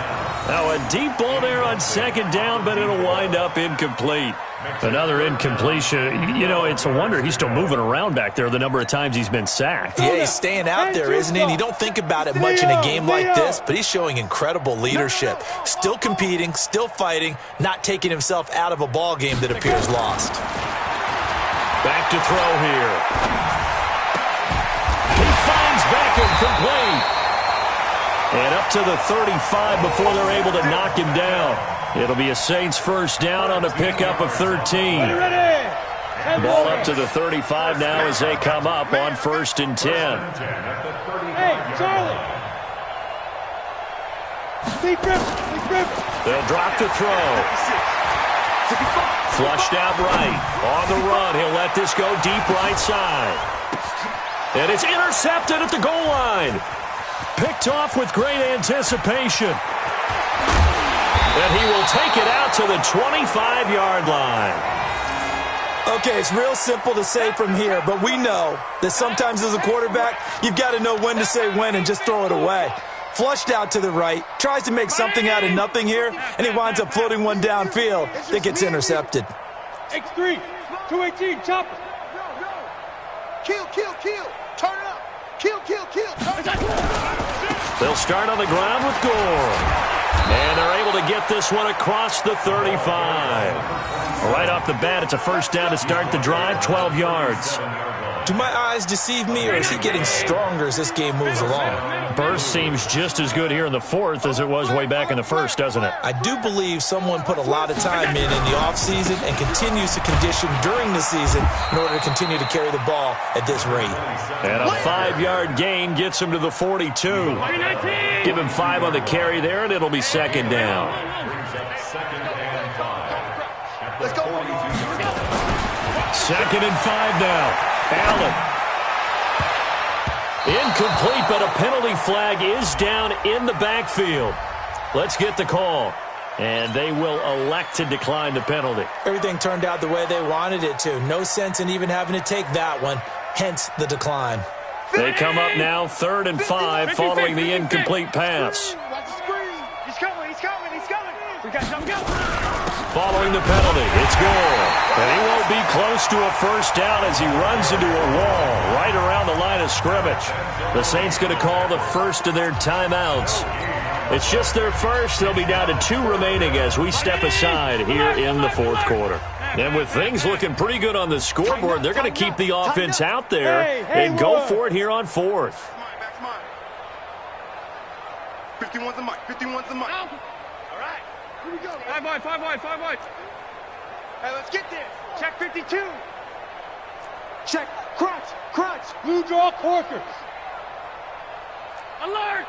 [SPEAKER 4] Now a deep ball there on 2nd down, but it'll wind up incomplete. Another incompletion. You know, it's a wonder he's still moving around back there the number of times he's been sacked.
[SPEAKER 6] Yeah, he's staying out there, isn't he? And you don't think about it much in a game like this, but he's showing incredible leadership. Still competing, still fighting, not taking himself out of a ball game that appears lost.
[SPEAKER 4] Back to throw here. He finds Beckham complete. And up to the 35 before they're able to knock him down. It'll be a Saints first down on a pickup of 13. Ball up to the 35 now as they come up on 1st and 10.
[SPEAKER 5] Hey, Charlie.
[SPEAKER 4] They'll drop the throw. Flushed out right. On the run, he'll let this go deep right side. And it's intercepted at the goal line. Picked off with great anticipation. And he will take it out to the 25-yard line.
[SPEAKER 6] Okay, it's real simple to say from here, but we know that sometimes as a quarterback, you've got to know when to say when and just throw it away. Flushed out to the right, tries to make something out of nothing here, and he winds up floating one downfield that gets intercepted.
[SPEAKER 5] X3, 218, chopper.
[SPEAKER 1] Kill. Turn it up. Kill. Turn it up.
[SPEAKER 4] They'll start on the ground with Gore. And they're able to get this one across the 35. Right off the bat, it's a first down to start the drive, 12 yards.
[SPEAKER 6] Do my eyes deceive me, or is he getting stronger as this game moves along?
[SPEAKER 4] Burst seems just as good here in the fourth as it was way back in the first, doesn't it?
[SPEAKER 6] I do believe someone put a lot of time in the offseason and continues to condition during the season in order to continue to carry the ball at this rate.
[SPEAKER 4] And a 5-yard gain gets him to the 42. Give him 5 on the carry there, and it'll be second down.
[SPEAKER 1] Let's go.
[SPEAKER 4] Second and 5 now. Allen. Incomplete, but a penalty flag is down in the backfield. Let's get the call. And they will elect to decline the penalty.
[SPEAKER 6] Everything turned out the way they wanted it to. No sense in even having to take that one, hence the decline.
[SPEAKER 4] They come up now 3rd and 5 following the incomplete pass.
[SPEAKER 5] Watch the screen. He's coming. We got something going.
[SPEAKER 4] Following the penalty, it's Gore. And he won't be close to a first down as he runs into a wall right around the line of scrimmage. The Saints going to call the first of their timeouts. It's just their first. They'll be down to 2 remaining as we step aside here in the fourth quarter. And with things looking pretty good on the scoreboard, they're going to keep the offense out there and go for it here on 4th.
[SPEAKER 1] 51's the mic. 51's the mic.
[SPEAKER 5] All right. Here we go. 5 wide. Hey, let's get this. Check 52. Check. Crunch. Blue draw Corkers. Alert.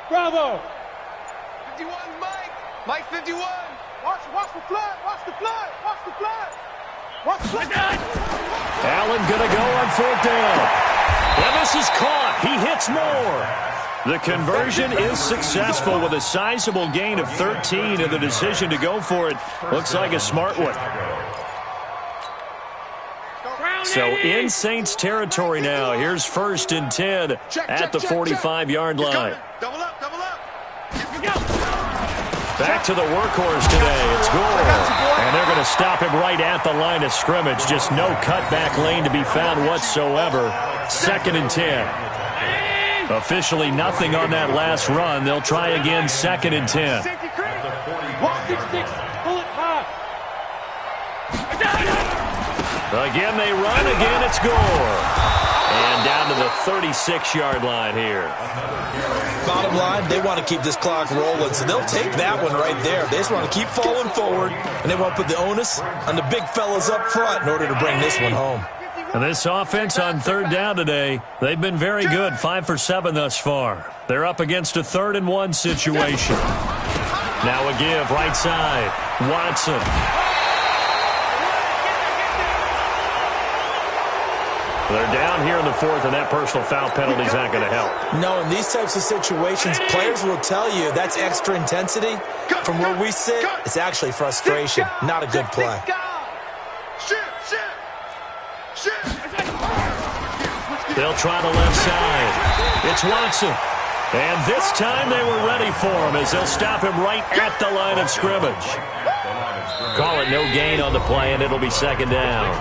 [SPEAKER 5] Bravo.
[SPEAKER 1] 51 Mike. Mike 51. Watch the flood.
[SPEAKER 4] Allen going to go on 4th down. And this is caught. He hits more. The conversion is successful with a sizable gain of 13, and the decision to go for it looks like a smart one. So in Saints territory now. Here's 1st and 10 at the 45-yard line.
[SPEAKER 1] Double up.
[SPEAKER 4] Back to the workhorse today. It's Gore. And they're going to stop him right at the line of scrimmage. Just no cutback lane to be found whatsoever. 2nd and 10. Officially nothing on that last run. They'll try again 2nd and 10.
[SPEAKER 5] 166. Pull it high.
[SPEAKER 4] Again they run. Again it's Gore. And down to the 36-yard line here.
[SPEAKER 6] Bottom line, they want to keep this clock rolling, so they'll take that one right there. They just want to keep falling forward, and they want to put the onus on the big fellas up front in order to bring this one home.
[SPEAKER 4] And this offense on 3rd down today, they've been very good, 5 for 7 thus far. They're up against a 3rd and 1 situation. Now a give, right side, Watson. They're down here in the 4th, and that personal foul penalty is not going to help.
[SPEAKER 6] No, in these types of situations, players will tell you that's extra intensity. From where we sit, it's actually frustration, not a good play.
[SPEAKER 4] They'll try the left side. It's Watson. And this time they were ready for him as they'll stop him right at the line of scrimmage. Call it no gain on the play, and it'll be 2nd down.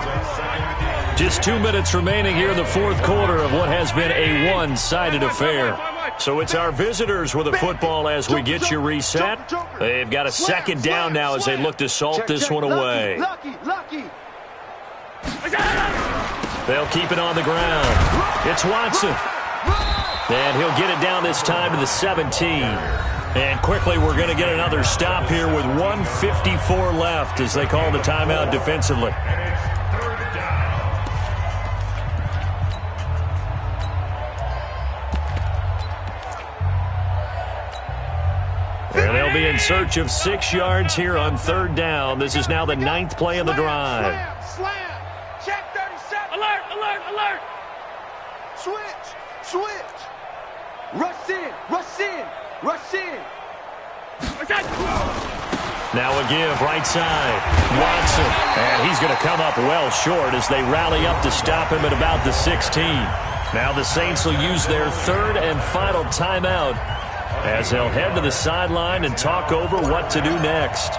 [SPEAKER 4] Just 2 minutes remaining here in the 4th quarter of what has been a one-sided affair. So it's our visitors with the football as we get you reset. They've got a 2nd down now as they look to salt this one away. They'll keep it on the ground. It's Watson. And he'll get it down this time to the 17. And quickly we're going to get another stop here with 1:54 left as they call the timeout defensively. And they'll be in search of 6 yards here on 3rd down. This is now the 9th play of the drive.
[SPEAKER 5] Slam. Check 37. Alert. Switch. Rush in.
[SPEAKER 4] Now a give, right side. Watson. And he's going to come up well short as they rally up to stop him at about the 16. Now the Saints will use their third and final timeout as they'll head to the sideline and talk over what to do next.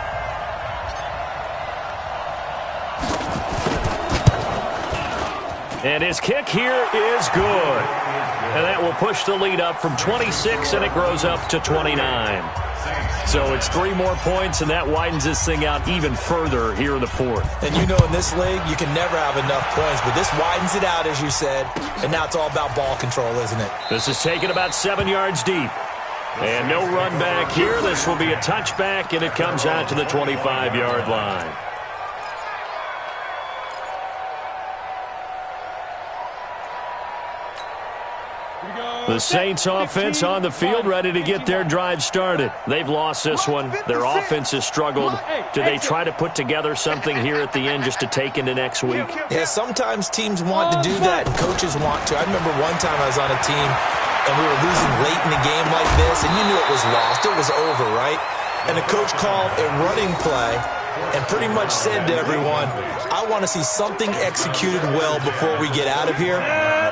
[SPEAKER 4] And his kick here is good. And that will push the lead up from 26, and it grows up to 29. So it's 3 more points, and that widens this thing out even further here in the fourth.
[SPEAKER 6] And you know, in this league, you can never have enough points, but this widens it out, as you said, and now it's all about ball control, isn't it?
[SPEAKER 4] This is taken about 7 yards deep. And no run back here. This will be a touchback, and it comes out to the 25-yard line. The Saints offense on the field, ready to get their drive started. They've lost this one. Their offense has struggled. Do they try to put together something here at the end just to take into next week?
[SPEAKER 6] Yeah, sometimes teams want to do that, and coaches want to. I remember one time I was on a team, and we were losing late in the game like this, and you knew it was lost. It was over, right? And the coach called a running play and pretty much said to everyone, I want to see something executed well before we get out of here.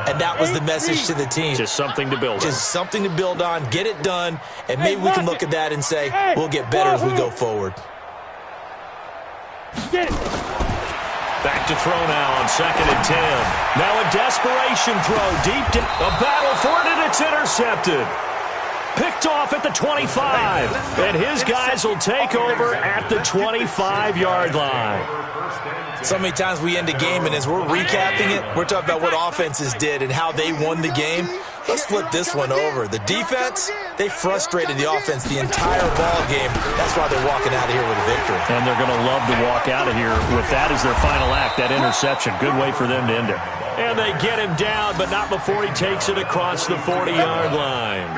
[SPEAKER 6] And that was the message to the team.
[SPEAKER 4] Just something to build on.
[SPEAKER 6] Just something to build on, get it done, and maybe we can look at that and say, we'll get better as we go forward.
[SPEAKER 4] Back to throw now on 2nd and 10. Now a desperation throw deep. A battle for it, and it's intercepted. Picked off at the 25. And his guys will take over at the 25-yard line.
[SPEAKER 6] So many times we end a game, and as we're recapping it, we're talking about what offenses did and how they won the game. Let's flip this one over. The defense, they frustrated the offense the entire ball game. That's why they're walking out of here with a victory.
[SPEAKER 4] And they're going to love to walk out of here with that as their final act, that interception. Good way for them to end it. And they get him down, but not before he takes it across the 40-yard line.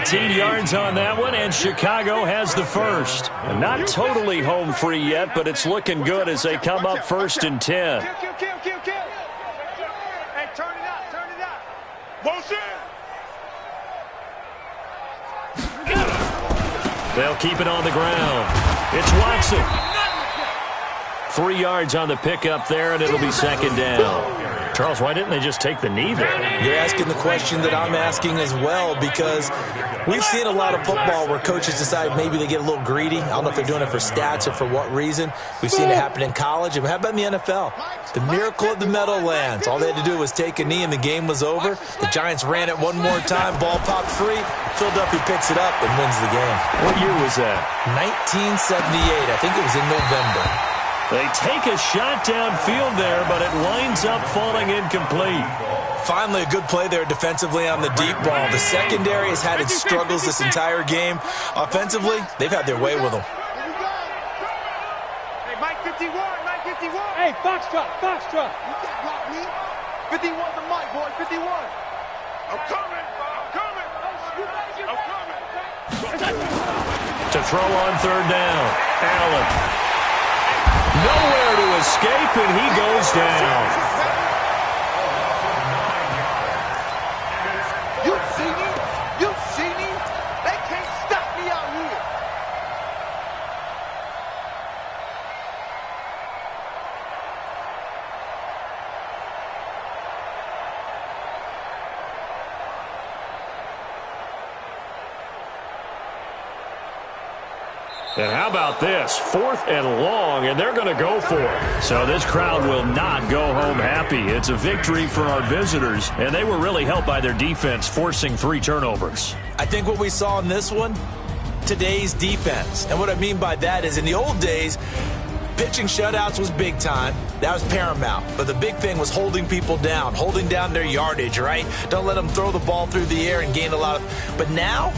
[SPEAKER 4] 18 yards on that one, and Chicago has the first. And not totally home free yet, but it's looking good as they come up 1st and 10.
[SPEAKER 5] Hey, turn it out, turn it out. Motion.
[SPEAKER 4] They'll keep it on the ground. It's Watson. 3 yards on the pickup there, and it'll be 2nd down. Charles, why didn't they just take the knee there?
[SPEAKER 6] You're asking the question that I'm asking as well, because we've seen a lot of football where coaches decide maybe they get a little greedy. I don't know if they're doing it for stats or for what reason. We've seen it happen in college. And how about in the NFL? The miracle of the Meadowlands. All they had to do was take a knee, and the game was over. The Giants ran it one more time. Ball popped free. Philadelphia picks it up and wins the game.
[SPEAKER 4] What year was that?
[SPEAKER 6] 1978. I think it was in November.
[SPEAKER 4] They take a shot downfield there, but it winds up falling incomplete.
[SPEAKER 6] Finally, a good play there defensively on the deep ball. The secondary has had its struggles this entire game. Offensively, they've had their way with them.
[SPEAKER 5] Hey, Mike 51, Mike 51. Hey, Foxtrot. You can't block me. 51 the mic, boy, 51. I'm coming.
[SPEAKER 4] To throw on 3rd down, Allen. Nowhere to escape, and he goes down.
[SPEAKER 5] You see me? They can't stop me out here.
[SPEAKER 4] And how about this? 4th and long, and they're going to go for it. So this crowd will not go home happy. It's a victory for our visitors, and they were really helped by their defense, forcing 3 turnovers.
[SPEAKER 6] I think what we saw in this one, today's defense. And what I mean by that is in the old days, pitching shutouts was big time. That was paramount. But the big thing was holding people down, holding down their yardage, right? Don't let them throw the ball through the air and gain a lot of... But now,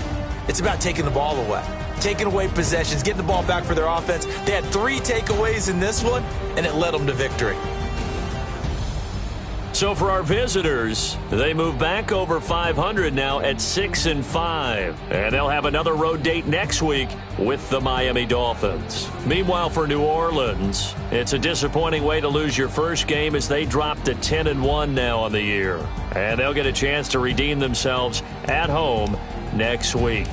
[SPEAKER 6] it's about taking the ball away. Taking away possessions, getting the ball back for their offense. They had 3 takeaways in this one, and it led them to victory.
[SPEAKER 4] So for our visitors, they move back over 500 now at 6-5. And they'll have another road date next week with the Miami Dolphins. Meanwhile, for New Orleans, it's a disappointing way to lose your first game as they drop to 10-1 now on the year. And they'll get a chance to redeem themselves at home next week.